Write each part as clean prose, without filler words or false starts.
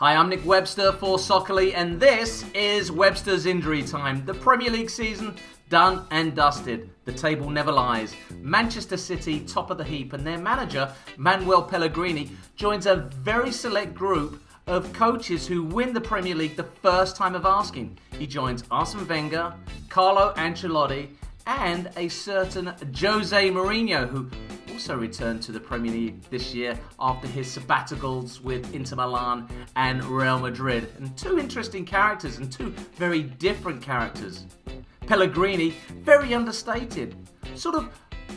Hi, I'm Nick Webster for Soccerly, and this is Webster's Injury Time. The Premier League season done and dusted. The table never lies. Manchester City top of the heap, and their manager, Manuel Pellegrini, joins a very select group of coaches who win the Premier League the first time of asking. He joins Arsene Wenger, Carlo Ancelotti, and a certain Jose Mourinho, who also returned to the Premier League this year after his sabbaticals with Inter Milan and Real Madrid. And two interesting characters and two very different characters. Pellegrini, very understated, sort of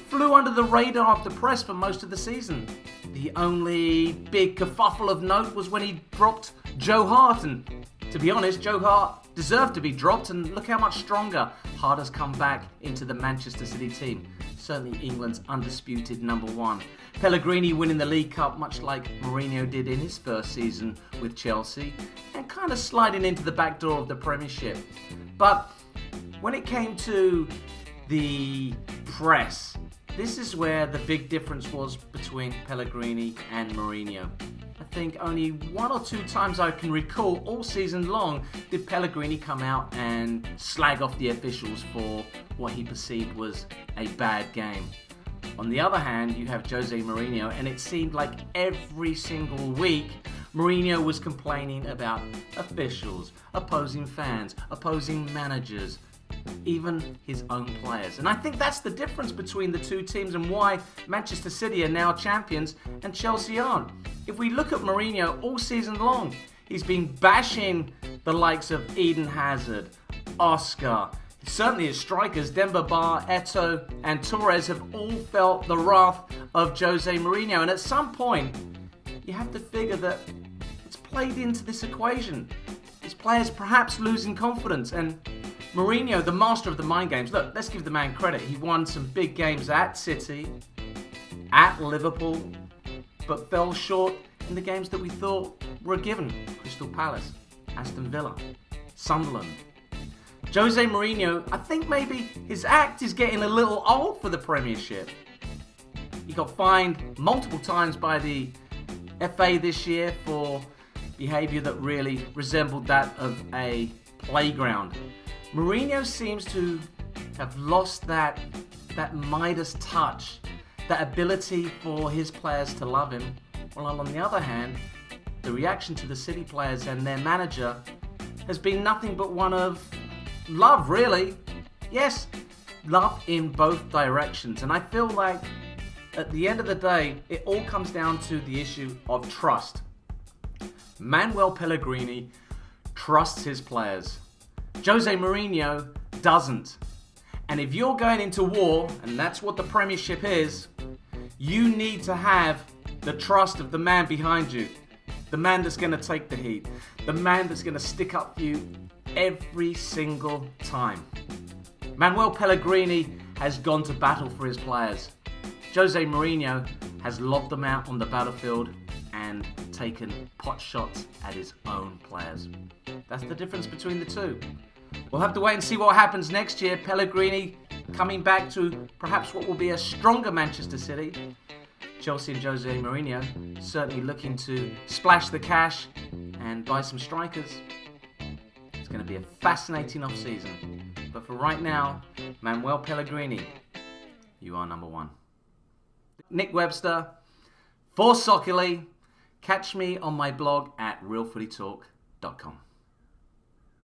flew under the radar of the press for most of the season. The only big kerfuffle of note was when he dropped Joe Hart, and to be honest, Joe Hart deserved to be dropped, and look how much stronger Hart has come back into the Manchester City team. Certainly England's undisputed number one. Pellegrini winning the League Cup much like Mourinho did in his first season with Chelsea, and kind of sliding into the back door of the Premiership. But when it came to the press, this is where the big difference was between Pellegrini and Mourinho. I think only one or two times I can recall all season long did Pellegrini come out and slag off the officials for what he perceived was a bad game. On the other hand, you have Jose Mourinho, and it seemed like every single week Mourinho was complaining about officials, opposing fans, opposing managers, even his own players. And I think that's the difference between the two teams and why Manchester City are now champions and Chelsea aren't. If we look at Mourinho all season long, he's been bashing the likes of Eden Hazard, Oscar. Certainly his strikers, Demba Ba, Eto'o and Torres have all felt the wrath of Jose Mourinho. And at some point, you have to figure that it's played into this equation. His players perhaps losing confidence, and Mourinho, the master of the mind games. Look, let's give the man credit. He won some big games at City, at Liverpool, but fell short in the games that we thought were given. Crystal Palace, Aston Villa, Sunderland. Jose Mourinho, I think maybe his act is getting a little old for the Premiership. He got fined multiple times by the FA this year for behaviour that really resembled that of a playground. Mourinho seems to have lost that Midas touch, that ability for his players to love him. While on the other hand, the reaction to the City players and their manager has been nothing but one of love, really. Yes, love in both directions. And I feel like at the end of the day, it all comes down to the issue of trust. Manuel Pellegrini trusts his players. Jose Mourinho doesn't. And if you're going into war, and that's what the Premiership is, you need to have the trust of the man behind you. The man that's going to take the heat. The man that's going to stick up for you every single time. Manuel Pellegrini has gone to battle for his players. Jose Mourinho has lobbed them out on the battlefield and taken pot shots at his own players. That's the difference between the two. We'll have to wait and see what happens next year. Pellegrini coming back to perhaps what will be a stronger Manchester City. Chelsea and Jose Mourinho certainly looking to splash the cash and buy some strikers. It's going to be a fascinating off-season. But for right now, Manuel Pellegrini, you are number one. Nick Webster for Soccerly. Catch me on my blog at realfootytalk.com.